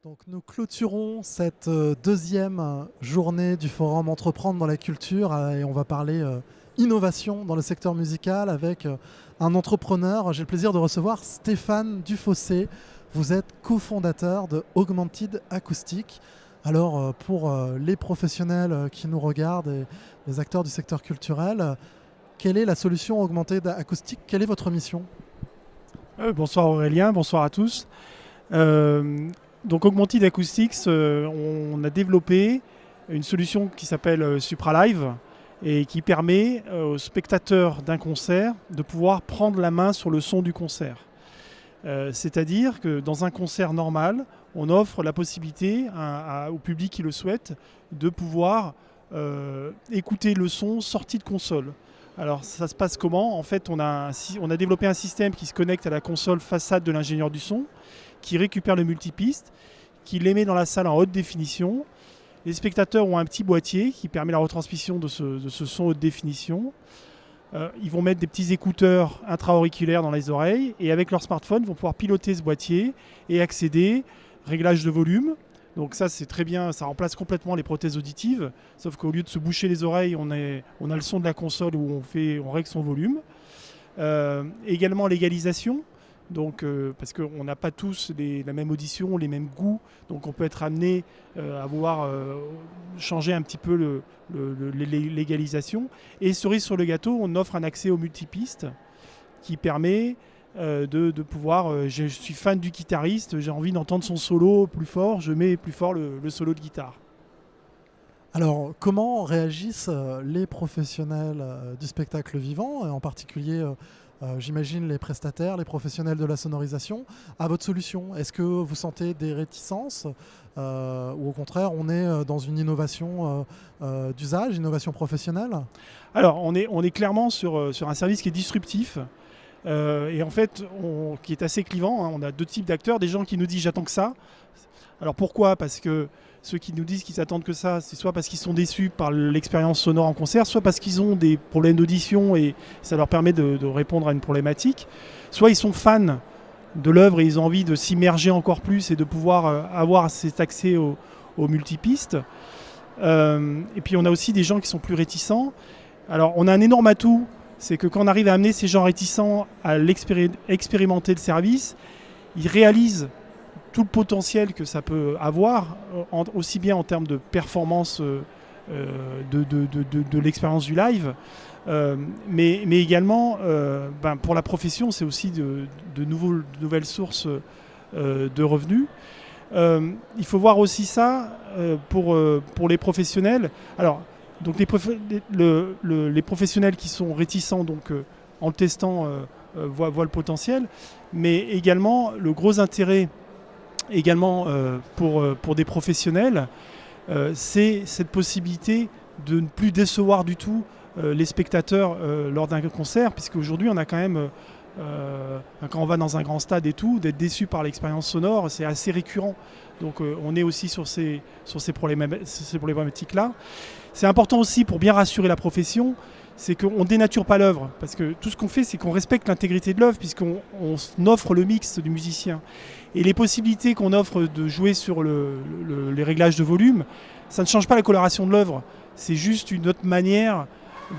Donc nous clôturons cette deuxième journée du forum Entreprendre dans la culture et on va parler innovation dans le secteur musical avec un entrepreneur. J'ai le plaisir de recevoir Stéphane Dufossé. Vous êtes cofondateur de Augmented Acoustic. Alors pour les professionnels qui nous regardent et les acteurs du secteur culturel, quelle est la solution Augmented Acoustic? Quelle est votre mission? Bonsoir Aurélien, bonsoir à tous. Donc Augmented Acoustics, on a développé une solution qui s'appelle SupraLive et qui permet aux spectateurs d'un concert de pouvoir prendre la main sur le son du concert. C'est-à-dire que dans un concert normal, on offre la possibilité au public qui le souhaite de pouvoir écouter le son sorti de console. Alors ça se passe comment? En fait, on a développé un système qui se connecte à la console façade de l'ingénieur du son, qui récupère le multipiste, qui l'émet dans la salle en haute définition. Les spectateurs ont un petit boîtier qui permet la retransmission de ce son haute définition. Ils vont mettre des petits écouteurs intra-auriculaires dans les oreilles et avec leur smartphone, ils vont pouvoir piloter ce boîtier et accéder, réglage de volume. Donc ça c'est très bien, ça remplace complètement les prothèses auditives, sauf qu'au lieu de se boucher les oreilles, on a le son de la console où on règle son volume. Également l'égalisation, donc, parce qu'on n'a pas tous la même audition, les mêmes goûts, donc on peut être amené à vouloir changer un petit peu l'égalisation. Et cerise sur le gâteau, on offre un accès au multipiste qui permet de pouvoir, je suis fan du guitariste, j'ai envie d'entendre son solo plus fort, je mets plus fort le solo de guitare. Alors, comment réagissent les professionnels du spectacle vivant, et en particulier, j'imagine, les prestataires, les professionnels de la sonorisation, à votre solution? Est-ce que vous sentez des réticences ou au contraire, on est dans une innovation d'usage, innovation professionnelle? Alors, on est clairement sur un service qui est disruptif. Et en fait, qui est assez clivant, hein. On a deux types d'acteurs, des gens qui nous disent j'attends que ça. Alors pourquoi? Parce que ceux qui nous disent qu'ils attendent que ça, c'est soit parce qu'ils sont déçus par l'expérience sonore en concert, soit parce qu'ils ont des problèmes d'audition et ça leur permet de répondre à une problématique, soit ils sont fans de l'œuvre et ils ont envie de s'immerger encore plus et de pouvoir avoir cet accès aux multipistes. Et puis on a aussi des gens qui sont plus réticents. Alors on a un énorme atout, c'est que quand on arrive à amener ces gens réticents à expérimenter le service, ils réalisent tout le potentiel que ça peut avoir, aussi bien en termes de performance de l'expérience du live, mais également pour la profession, c'est aussi de nouvelles sources de revenus. Il faut voir aussi ça pour les professionnels. Alors, donc les professionnels qui sont réticents, donc, en le testant, voient le potentiel, mais également le gros intérêt également pour des professionnels, c'est cette possibilité de ne plus décevoir du tout les spectateurs lors d'un concert, puisque aujourd'hui on a quand même, quand on va dans un grand stade et tout, d'être déçu par l'expérience sonore, c'est assez récurrent. Donc on est aussi sur ces problématiques-là. C'est important aussi pour bien rassurer la profession, c'est qu'on ne dénature pas l'œuvre, parce que tout ce qu'on fait, c'est qu'on respecte l'intégrité de l'œuvre, puisqu'on offre le mix du musicien. Et les possibilités qu'on offre de jouer sur les réglages de volume, ça ne change pas la coloration de l'œuvre. C'est juste une autre manière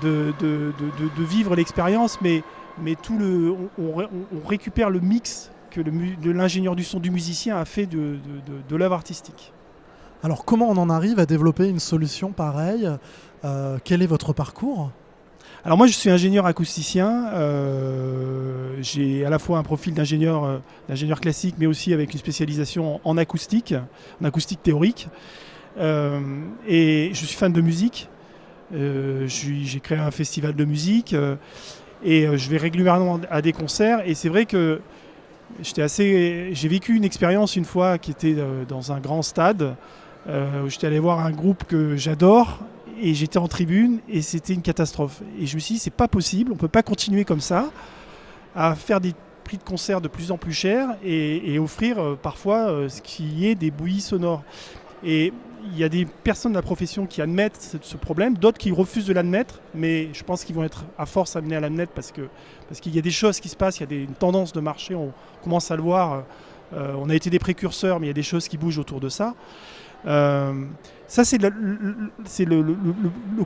de vivre l'expérience, mais on récupère le mix que l'ingénieur du son du musicien a fait de l'œuvre artistique. Alors, comment on en arrive à développer une solution pareille? Quel est votre parcours? Alors moi je suis ingénieur acousticien, j'ai à la fois un profil d'ingénieur classique mais aussi avec une spécialisation en acoustique théorique, et je suis fan de musique, j'ai créé un festival de musique et je vais régulièrement à des concerts et c'est vrai que j'ai vécu une expérience une fois qui était dans un grand stade où j'étais allé voir un groupe que j'adore. Et j'étais en tribune et c'était une catastrophe. Et je me suis dit, c'est pas possible, on peut pas continuer comme ça, à faire des prix de concert de plus en plus chers et offrir parfois ce qui est des bouillies sonores. Et il y a des personnes de la profession qui admettent ce problème, d'autres qui refusent de l'admettre, mais je pense qu'ils vont être à force amenés à l'admettre parce qu'il y a des choses qui se passent, il y a une tendance de marché, on commence à le voir On a été des précurseurs, mais il y a des choses qui bougent autour de ça. Ça, c'est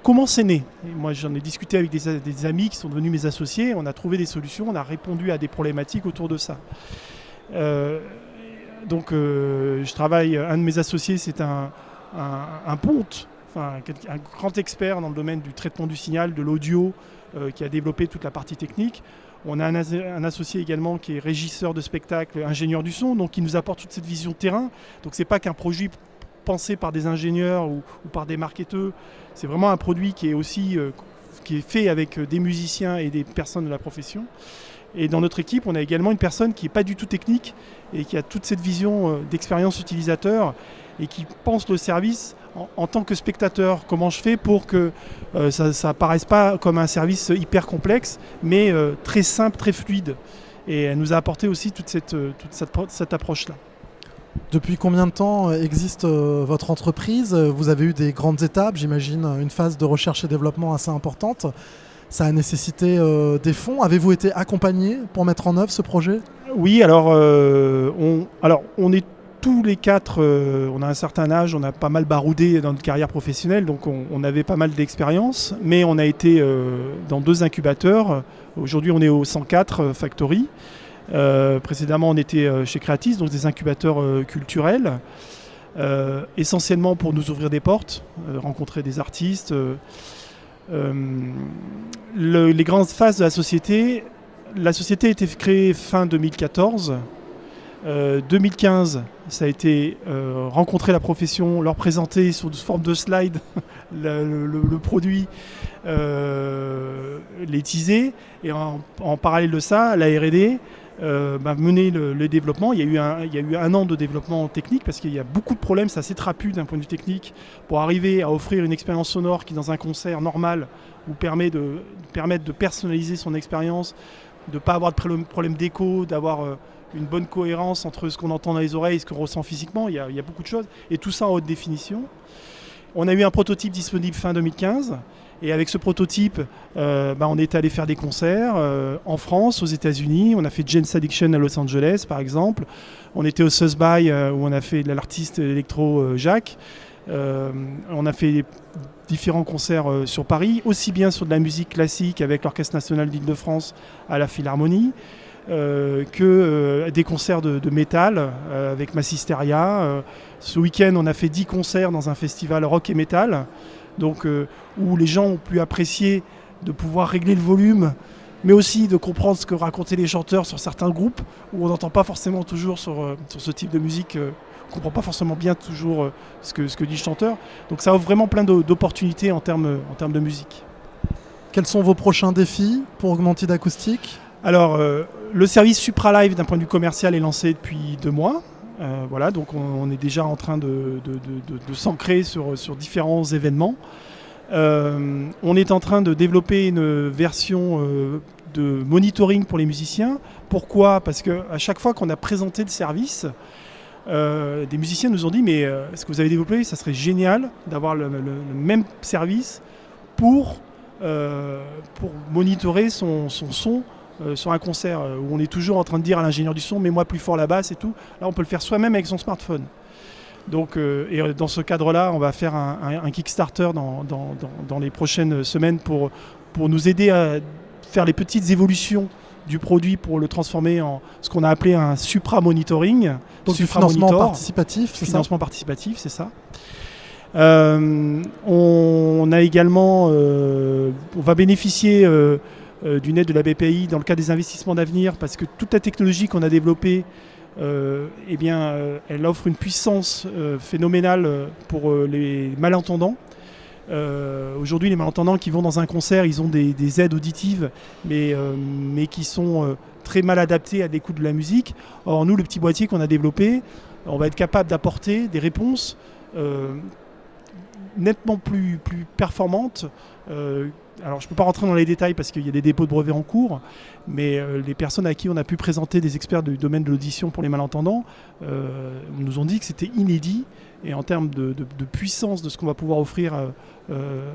comment c'est né. Et moi, j'en ai discuté avec des amis qui sont devenus mes associés. On a trouvé des solutions, on a répondu à des problématiques autour de ça. Donc, je travaille. Un de mes associés, c'est un ponte, enfin, un grand expert dans le domaine du traitement du signal, de l'audio, qui a développé toute la partie technique. On a un associé également qui est régisseur de spectacle, ingénieur du son, donc qui nous apporte toute cette vision de terrain. Donc, c'est pas qu'un produit pensé par des ingénieurs ou par des marketeurs, c'est vraiment un produit qui est aussi qui est fait avec des musiciens et des personnes de la profession. Et dans notre équipe, on a également une personne qui n'est pas du tout technique et qui a toute cette vision d'expérience utilisateur et qui pense le service en tant que spectateur. Comment je fais pour que ça ne paraisse pas comme un service hyper complexe, mais très simple, très fluide. Et elle nous a apporté aussi toute cette approche-là. Depuis combien de temps existe votre entreprise ? Vous avez eu des grandes étapes, j'imagine une phase de recherche et développement assez importante. Ça a nécessité des fonds. Avez-vous été accompagné pour mettre en œuvre ce projet ? Oui, alors on est tous les quatre, on a un certain âge, on a pas mal baroudé dans notre carrière professionnelle, donc on avait pas mal d'expérience, mais on a été dans 2 incubateurs. Aujourd'hui, on est au 104 Factory. Précédemment, on était chez Creatis, donc des incubateurs culturels, essentiellement pour nous ouvrir des portes, rencontrer des artistes. Les grandes phases de la société a été créée fin 2014. 2015, ça a été rencontrer la profession, leur présenter sous forme de slide le produit, les teaser, et en parallèle de ça, la R&D mener le développement. Il y a eu un an de développement technique parce qu'il y a beaucoup de problèmes, c'est assez trapu d'un point de vue technique pour arriver à offrir une expérience sonore qui dans un concert normal vous permet de personnaliser son expérience, de ne pas avoir de problème d'écho, d'avoir une bonne cohérence entre ce qu'on entend dans les oreilles et ce qu'on ressent physiquement. Il y a beaucoup de choses et tout ça en haute définition. On a eu un prototype disponible fin 2015. Et avec ce prototype, on est allé faire des concerts en France, aux États-Unis. On a fait Jane's Addiction à Los Angeles, par exemple. On était au South By, où on a fait l'artiste électro Jacques. On a fait différents concerts sur Paris, aussi bien sur de la musique classique avec l'Orchestre National d'Île-de-France à la Philharmonie, que des concerts de métal avec Massisteria. Ce week-end, on a fait 10 concerts dans un festival rock et métal. Donc, où les gens ont pu apprécier de pouvoir régler le volume, mais aussi de comprendre ce que racontaient les chanteurs sur certains groupes, où on n'entend pas forcément toujours sur ce type de musique, on ne comprend pas forcément bien toujours ce que dit le chanteur. Donc ça offre vraiment plein d'opportunités en termes de musique. Quels sont vos prochains défis pour Augmented Acoustic ? Alors, le service Supra Live d'un point de vue commercial est lancé depuis 2 mois. Voilà, donc on est déjà en train de s'ancrer sur différents événements. On est en train de développer une version de monitoring pour les musiciens. Pourquoi ? Parce qu'à chaque fois qu'on a présenté le service, des musiciens nous ont dit mais ce que vous avez développé, ça serait génial d'avoir le même service pour monitorer son son sur un concert où on est toujours en train de dire à l'ingénieur du son mets-moi plus fort la basse et tout. Là on peut le faire soi-même avec son smartphone. Donc, et dans ce cadre-là, on va faire un Kickstarter dans les prochaines semaines pour nous aider à faire les petites évolutions du produit pour le transformer en ce qu'on a appelé un supra-monitoring. Donc du financement participatif, c'est ça ? Financement participatif, c'est ça. On a également, on va bénéficier d'une aide de la BPI dans le cadre des investissements d'avenir parce que toute la technologie qu'on a développée, elle offre une puissance phénoménale pour les malentendants. Aujourd'hui, les malentendants qui vont dans un concert, ils ont des aides auditives, mais qui sont très mal adaptées à l'écoute de la musique. Or, nous, le petit boîtier qu'on a développé, on va être capable d'apporter des réponses nettement plus performantes. Alors je ne peux pas rentrer dans les détails parce qu'il y a des dépôts de brevets en cours, mais les personnes à qui on a pu présenter des experts du domaine de l'audition pour les malentendants nous ont dit que c'était inédit et en termes de puissance de ce qu'on va pouvoir offrir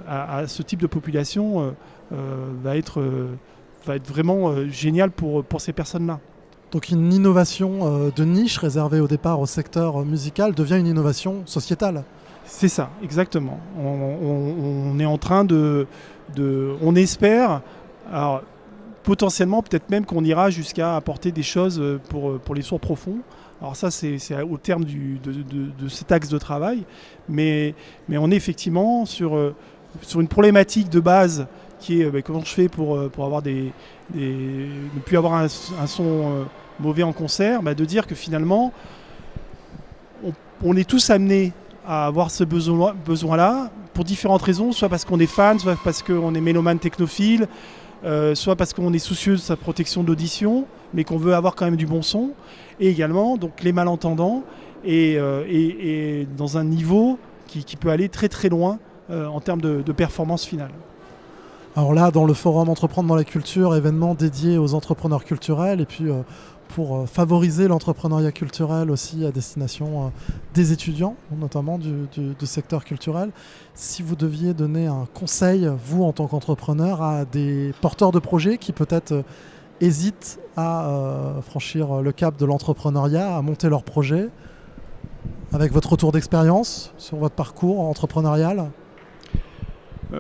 à ce type de population va être vraiment génial pour ces personnes-là. Donc une innovation de niche réservée au départ au secteur musical devient une innovation sociétale. C'est ça, exactement. On est en train on espère, alors, potentiellement peut-être même qu'on ira jusqu'à apporter des choses pour les sourds profonds. Alors ça, c'est au terme de cet axe de travail, mais on est effectivement sur une problématique de base qui est comment je fais pour avoir ne plus avoir un son mauvais en concert, de dire que finalement, on est tous amenés à avoir ce besoin-là pour différentes raisons, soit parce qu'on est fan, soit parce qu'on est mélomane technophile, soit parce qu'on est soucieux de sa protection d'audition, mais qu'on veut avoir quand même du bon son, et également donc les malentendants, et dans un niveau qui peut aller très très loin en termes de performance finale. Alors là, dans le forum Entreprendre dans la culture, événement dédié aux entrepreneurs culturels, et puis pour favoriser l'entrepreneuriat culturel aussi à destination des étudiants, notamment du secteur culturel. Si vous deviez donner un conseil, vous en tant qu'entrepreneur, à des porteurs de projets qui peut-être hésitent à franchir le cap de l'entrepreneuriat, à monter leur projet, avec votre retour d'expérience sur votre parcours entrepreneurial?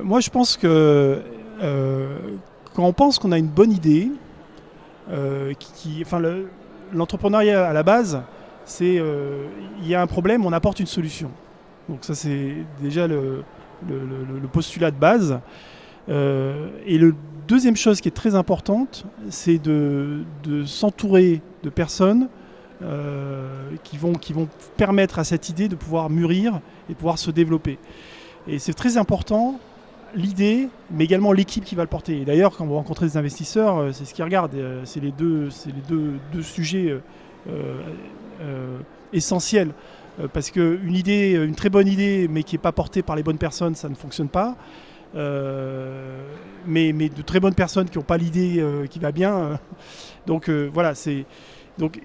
Moi, je pense que quand on pense qu'on a une bonne idée, l'entrepreneuriat à la base, c'est il y a un problème, on apporte une solution. Donc ça, c'est déjà le postulat de base. Et la deuxième chose qui est très importante, c'est de s'entourer de personnes qui vont permettre à cette idée de pouvoir mûrir et de pouvoir se développer. Et c'est très important, l'idée, mais également l'équipe qui va le porter. Et d'ailleurs, quand vous rencontrez des investisseurs, c'est ce qu'ils regardent. C'est les deux sujets essentiels. Parce une très bonne idée, mais qui n'est pas portée par les bonnes personnes, ça ne fonctionne pas. Mais de très bonnes personnes qui n'ont pas l'idée qui va bien. Voilà.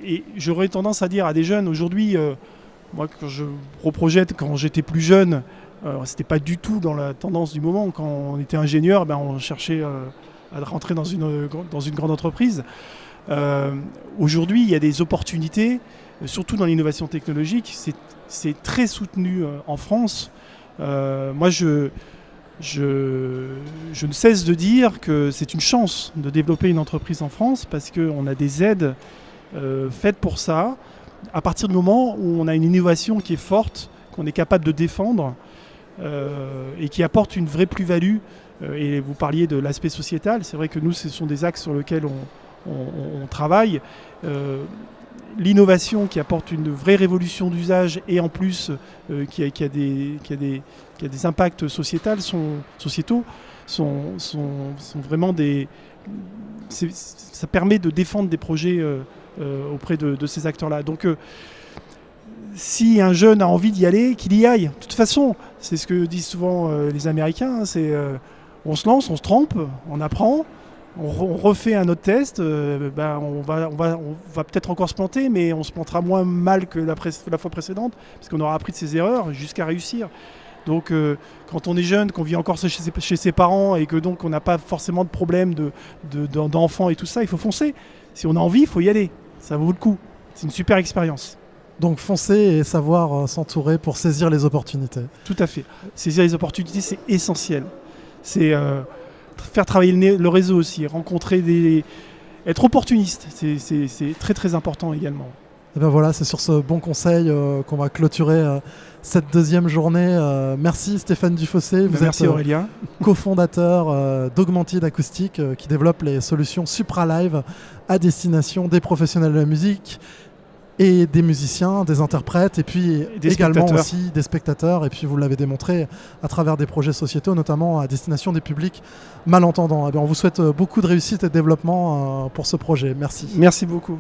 Et j'aurais tendance à dire à des jeunes aujourd'hui, moi quand je reprojette quand j'étais plus jeune, c'était pas du tout dans la tendance du moment. Quand on était ingénieur, on cherchait à rentrer dans une grande entreprise. Aujourd'hui, il y a des opportunités, surtout dans l'innovation technologique. C'est très soutenu en France. Moi, je ne cesse de dire que c'est une chance de développer une entreprise en France parce qu'on a des aides faites pour ça. À partir du moment où on a une innovation qui est forte, qu'on est capable de défendre, et qui apporte une vraie plus-value. Et vous parliez de l'aspect sociétal, c'est vrai que nous, ce sont des axes sur lesquels on travaille. L'innovation qui apporte une vraie révolution d'usage et en plus qui a des impacts sociétaux sont vraiment ça permet de défendre des projets auprès de ces acteurs-là. Donc si un jeune a envie d'y aller, qu'il y aille. De toute façon, c'est ce que disent souvent les Américains, on se lance, on se trompe, on apprend, on refait un autre test, on va peut-être encore se planter, mais on se plantera moins mal que la fois précédente, parce qu'on aura appris de ses erreurs jusqu'à réussir. Donc quand on est jeune, qu'on vit encore chez ses parents et que donc on n'a pas forcément de problème d'enfants et tout ça, il faut foncer. Si on a envie, il faut y aller. Ça vaut le coup. C'est une super expérience. Donc foncer et savoir s'entourer pour saisir les opportunités. Tout à fait. Saisir les opportunités, c'est essentiel. C'est faire travailler le réseau aussi, être opportuniste. C'est très très important également. Et ben voilà, c'est sur ce bon conseil qu'on va clôturer cette deuxième journée. Merci Stéphane Dufossé. Merci Aurélien. Co-fondateur d'Augmentid Acoustic qui développe les solutions SupraLive à destination des professionnels de la musique et des musiciens, des interprètes et puis également aussi des spectateurs. Et puis vous l'avez démontré à travers des projets sociétaux, notamment à destination des publics malentendants. Et bien, on vous souhaite beaucoup de réussite et de développement pour ce projet. Merci. Merci beaucoup.